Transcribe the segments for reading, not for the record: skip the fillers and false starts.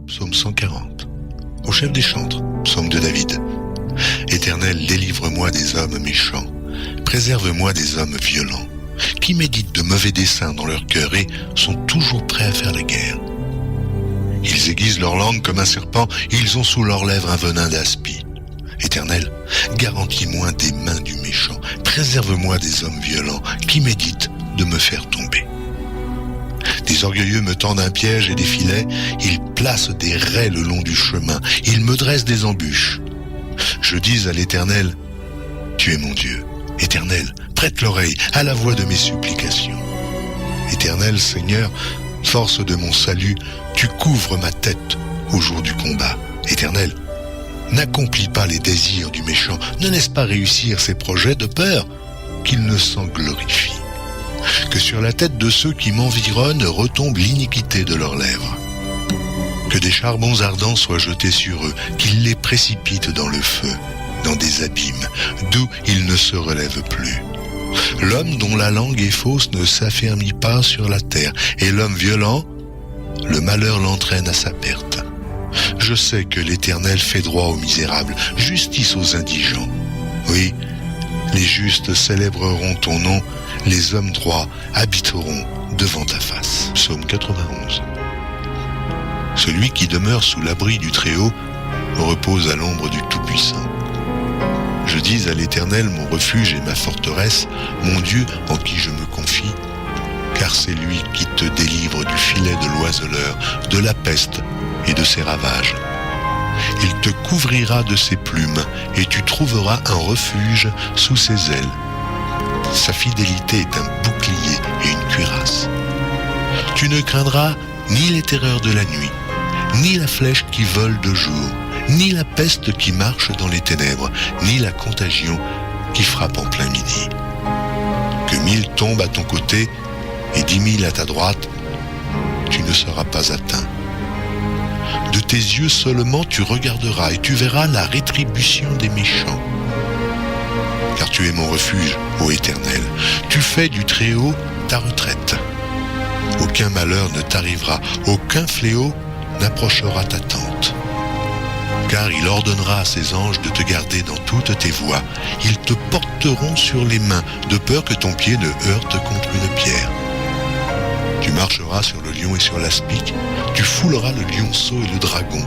Psaume 140. Au chef des chantres, psaume de David. Éternel, délivre-moi des hommes méchants, préserve-moi des hommes violents, qui méditent de mauvais desseins dans leur cœur et sont toujours prêts à faire la guerre. Ils aiguisent leur langue comme un serpent, ils ont sous leurs lèvres un venin d'aspi. Éternel, garantis-moi des mains du méchant, préserve-moi des hommes violents, qui méditent de me faire tomber. Des orgueilleux me tendent un piège et des filets, ils placent des raies le long du chemin, ils me dressent des embûches. Je dis à l'Éternel, tu es mon Dieu. Éternel, prête l'oreille à la voix de mes supplications. Éternel, Seigneur, force de mon salut, tu couvres ma tête au jour du combat. Éternel, n'accomplis pas les désirs du méchant, ne laisse pas réussir ses projets de peur qu'il ne s'en glorifie. Que sur la tête de ceux qui m'environnent retombe l'iniquité de leurs lèvres. Que des charbons ardents soient jetés sur eux, qu'ils les précipitent dans le feu, dans des abîmes, d'où ils ne se relèvent plus. L'homme dont la langue est fausse ne s'affermit pas sur la terre, et l'homme violent, le malheur l'entraîne à sa perte. Je sais que l'Éternel fait droit aux misérables, justice aux indigents. Oui, les justes célébreront ton nom, les hommes droits habiteront devant ta face. Psaume 91. Celui qui demeure sous l'abri du Très-Haut repose à l'ombre du Tout-Puissant. Je dis à l'Éternel, mon refuge et ma forteresse, mon Dieu en qui je me confie, car c'est lui qui te délivre du filet de l'oiseleur, de la peste et de ses ravages. Il te couvrira de ses plumes, et tu trouveras un refuge sous ses ailes. Sa fidélité est un bouclier et une cuirasse. Tu ne craindras ni les terreurs de la nuit, ni la flèche qui vole de jour, ni la peste qui marche dans les ténèbres, ni la contagion qui frappe en plein midi. Que 1000 tombent à ton côté et 10 000 à ta droite, tu ne seras pas atteint. De tes yeux seulement tu regarderas et tu verras la rétribution des méchants. Car tu es mon refuge, ô Éternel, tu fais du Très-Haut ta retraite. Aucun malheur ne t'arrivera, aucun fléau n'approchera ta tente. Car il ordonnera à ses anges de te garder dans toutes tes voies. Ils te porteront sur les mains, de peur que ton pied ne heurte contre une pierre. Tu marcheras sur le lion et sur l'aspic, tu fouleras le lionceau et le dragon.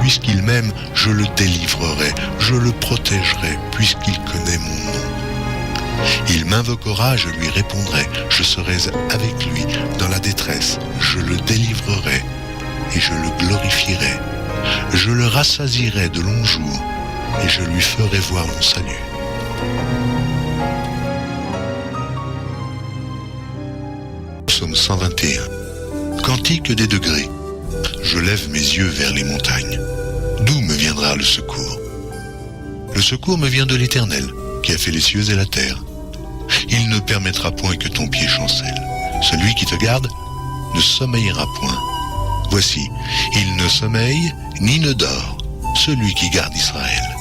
Puisqu'il m'aime, je le délivrerai, je le protégerai, puisqu'il connaît mon nom. Il m'invoquera, je lui répondrai, je serai avec lui dans la détresse, je le délivrerai et je le glorifierai. Je le rassasierai de longs jours et je lui ferai voir mon salut. Psaume 121. Cantique des degrés. Je lève mes yeux vers les montagnes. D'où me viendra le secours? Le secours me vient de l'Éternel, qui a fait les cieux et la terre. Il ne permettra point que ton pied chancelle. Celui qui te garde ne sommeillera point. Voici, il ne sommeille ni ne dort, celui qui garde Israël.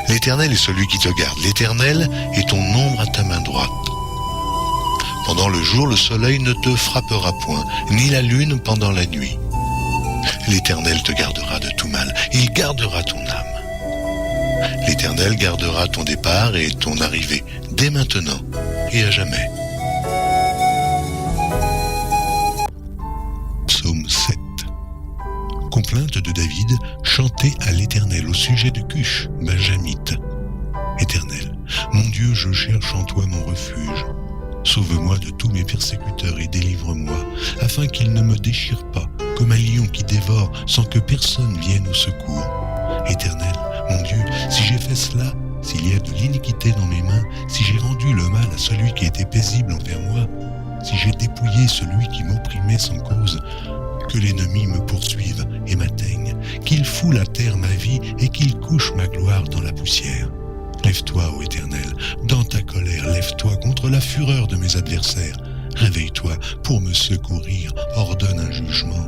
L'Éternel est celui qui te garde. L'Éternel est ton ombre à ta main droite. Pendant le jour, le soleil ne te frappera point, ni la lune pendant la nuit. L'Éternel te gardera de tout mal, il gardera ton âme. L'Éternel gardera ton départ et ton arrivée, dès maintenant et à jamais. Psaume 7. Complainte de David, chantée à l'Éternel au sujet de Cush, Benjamite. Éternel, mon Dieu, je cherche en toi mon refuge. Sauve-moi de tous mes persécuteurs et délivre-moi, afin qu'ils ne me déchirent pas, comme un lion qui dévore sans que personne vienne au secours. Éternel, mon Dieu, si j'ai fait cela, s'il y a de l'iniquité dans mes mains, si j'ai rendu le mal à celui qui était paisible envers moi, si j'ai dépouillé celui qui m'opprimait sans cause, que l'ennemi me poursuive et m'atteigne, qu'il foule à terre ma vie et qu'il couche ma gloire dans la poussière. Lève-toi, ô Éternel, dans ta colère, lève-toi contre la fureur de mes adversaires. Réveille-toi pour me secourir, ordonne un jugement.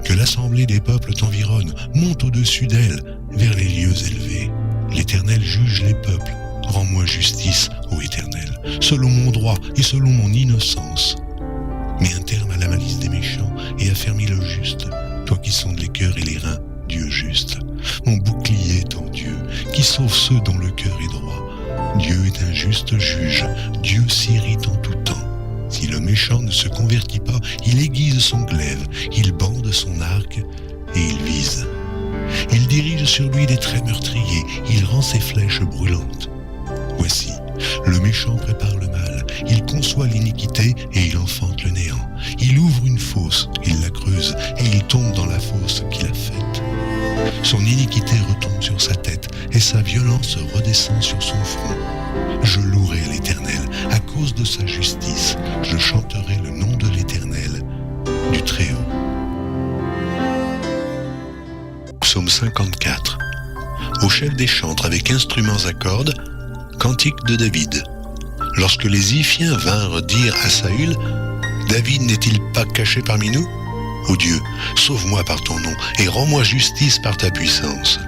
Que l'assemblée des peuples t'environne, monte au-dessus d'elle, vers les lieux élevés. L'Éternel juge les peuples, rends-moi justice, ô Éternel, selon mon droit et selon mon innocence. Mets un terme à la malice des méchants et affermis le juste. toi qui sondes les cœurs et les reins, Dieu juste. Mon bouclier est en Dieu, qui sauve ceux dont le cœur est droit. Dieu est un juste juge, Dieu s'irrite en tout temps. Si le méchant ne se convertit pas, il aiguise son glaive, il bande son arc et il vise. Il dirige sur lui des traits meurtriers, il rend ses flèches brûlantes. Voici, le méchant prépare le mal, il conçoit l'iniquité et il enfante le néant. Il ouvre une fosse, il la creuse et il tombe dans la fosse qu'il a faite. Son iniquité retombe sur sa tête et sa violence redescend sur son front. Je louerai l'Éternel à cause de sa justice, je chanterai le nom de l'Éternel, du Très-Haut. Psaume 54. Au chef des chantres avec instruments à cordes, cantique de David. Lorsque les Iphiens vinrent dire à Saül, David n'est-il pas caché parmi nous ? Ô Dieu, sauve-moi par ton nom et rends-moi justice par ta puissance.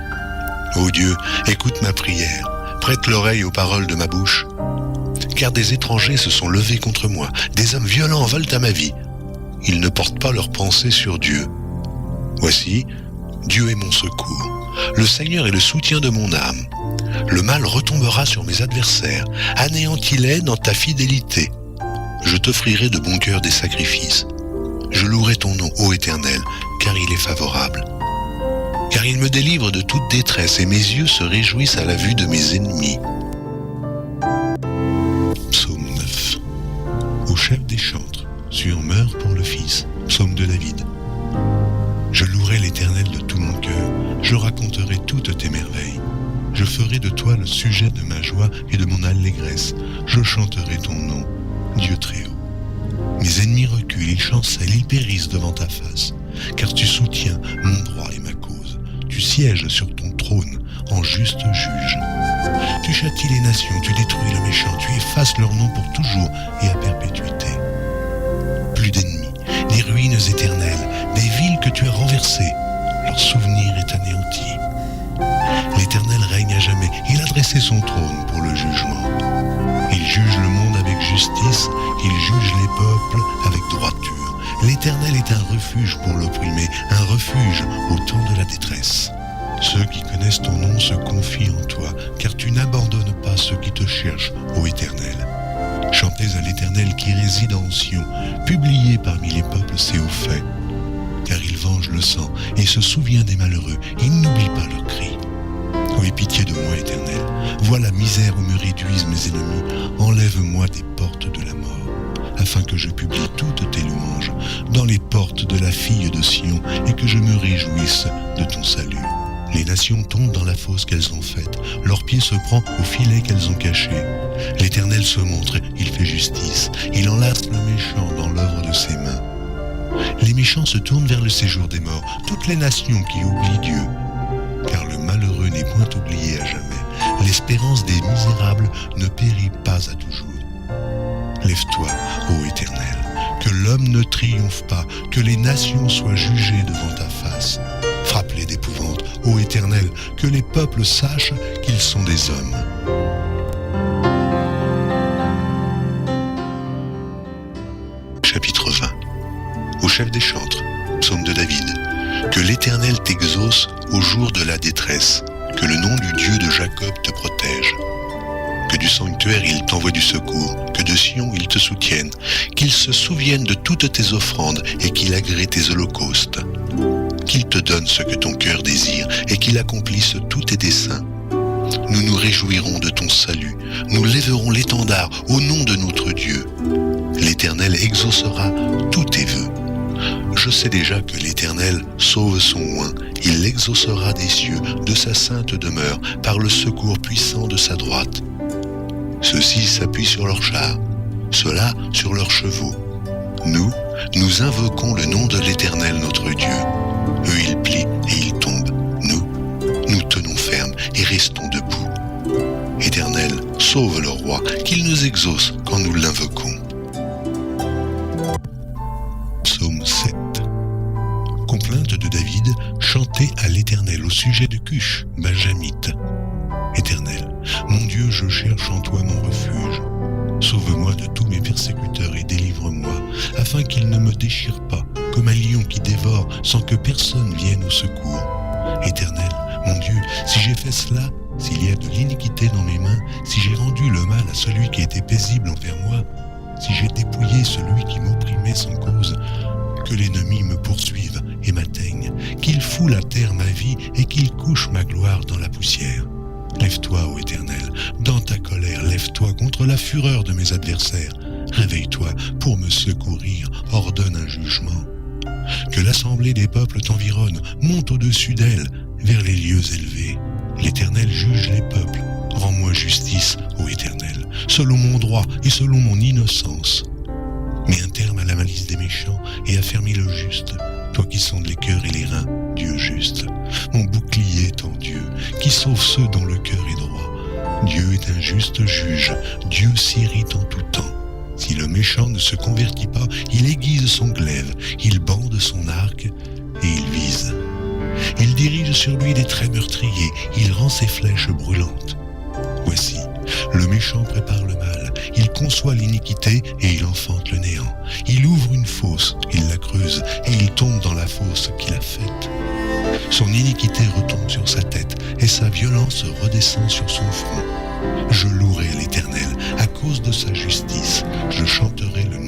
Ô Dieu, écoute ma prière, prête l'oreille aux paroles de ma bouche. Car des étrangers se sont levés contre moi, des hommes violents veulent à ma vie. Ils ne portent pas leurs pensées sur Dieu. Voici, Dieu est mon secours. Le Seigneur est le soutien de mon âme. Le mal retombera sur mes adversaires. Anéantis-les dans ta fidélité. Je t'offrirai de bon cœur des sacrifices. Je louerai ton nom, ô Éternel, car il est favorable. Car il me délivre de toute détresse et mes yeux se réjouissent à la vue de mes ennemis. Psaume 9. Au chef des chantres, sur meurt pour le Fils. Psaume de David. Je louerai l'Éternel de tout mon cœur, je raconterai toutes tes merveilles. Je ferai de toi le sujet de ma joie et de mon allégresse. Je chanterai ton nom, Dieu Très-Haut. Mes ennemis reculent, ils chancellent, ils périssent devant ta face. Car tu soutiens mon droit et ma cause. Tu sièges sur ton trône en juste juge. Tu châties les nations, tu détruis le méchant, tu effaces leur nom pour toujours et à perpétuité. Plus d'ennemis, des ruines éternelles, des villes que tu as renversées. Leur souvenir est anéanti. L'Éternel règne à jamais, il a dressé son trône pour le jugement. Il juge le monde avec justice, il juge les peuples avec droiture. L'Éternel est un refuge pour l'opprimé, un refuge au temps de la détresse. Ceux qui connaissent ton nom se confient en toi, car tu n'abandonnes pas ceux qui te cherchent, ô Éternel. Chantez à l'Éternel qui réside en Sion, publiez parmi les peuples ses hauts faits. Car il venge le sang et se souvient des malheureux, il n'oublie pas leurs cris. Ô, aie pitié de moi, Éternel, vois la misère où me réduisent mes ennemis, enlève-moi des portes de la mort, afin que je publie toutes tes louanges dans les portes de la fille de Sion et que je me réjouisse de ton salut. Les nations tombent dans la fosse qu'elles ont faite, leur pied se prend au filet qu'elles ont caché. L'Éternel se montre, il fait justice, il enlace le méchant dans l'œuvre de ses mains. Les méchants se tournent vers le séjour des morts, toutes les nations qui oublient Dieu. Car le malheureux n'est point oublié à jamais, l'espérance des misérables ne périt pas à toujours. Lève-toi, ô Éternel, que l'homme ne triomphe pas, que les nations soient jugées devant ta face. Frappe-les d'épouvante, ô Éternel, que les peuples sachent qu'ils sont des hommes. Chapitre 20. Au chef des chantres, psaume de David. Que l'Éternel t'exauce au jour de la détresse, que le nom du Dieu de Jacob te protège. Que du sanctuaire il t'envoie du secours, que de Sion il te soutienne, qu'il se souvienne de toutes tes offrandes et qu'il agrée tes holocaustes. Qu'il te donne ce que ton cœur désire et qu'il accomplisse tous tes desseins. Nous nous réjouirons de ton salut, nous lèverons l'étendard au nom de notre Dieu. L'Éternel exaucera tous tes vœux. Je sais déjà que l'Éternel sauve son oint, il l'exaucera des cieux, de sa sainte demeure, par le secours puissant de sa droite. Ceux-ci s'appuient sur leurs chars, ceux-là sur leurs chevaux. Nous invoquons le nom de l'Éternel notre Dieu. Eux ils plient et ils tombent. Nous tenons ferme et restons debout. Éternel, sauve le roi, qu'il nous exauce quand nous l'invoquons. Psaume 7. Complainte de David, chantée à l'Éternel au sujet de Cush, Benjamite. Éternel, mon Dieu, je cherche en toi mon refuge. Sauve-moi de tous mes persécuteurs et délivre-moi, afin qu'ils ne me déchirent pas comme un lion qui dévore sans que personne vienne au secours. Éternel, mon Dieu, si j'ai fait cela, s'il y a de l'iniquité dans mes mains, si j'ai rendu le mal à celui qui était paisible envers moi, si j'ai dépouillé celui qui m'opprimait sans cause, que l'ennemi me poursuive et m'atteigne, qu'il foule à terre ma vie et qu'il couche ma gloire dans la poussière. Lève-toi, ô Éternel, dans ta colère, lève-toi contre la fureur de mes adversaires. Réveille-toi pour me secourir, ordonne un jugement. Que l'assemblée des peuples t'environne, monte au-dessus d'elle, vers les lieux élevés. L'Éternel juge les peuples. Rends-moi justice, ô Éternel, selon mon droit et selon mon innocence. Mets un terme à la malice des méchants et affermis le juste, toi qui sondes les cœurs et les reins, Dieu juste. Mon bouclier est en Dieu, qui sauve ceux dont le cœur est droit. Dieu est un juste juge, Dieu s'irrite en tout temps. Si le méchant ne se convertit pas, il aiguise son glaive, il bande son arc et il vise. Il dirige sur lui des traits meurtriers, il rend ses flèches brûlantes. Voici, le méchant prépare le mal, il conçoit l'iniquité et il enfante le néant. Il ouvre une fosse, il la creuse et il tombe dans la fosse qu'il a faite. Son iniquité retombe sur sa tête et sa violence redescend sur son front. Je louerai l'Éternel à cause de sa justice, je chanterai le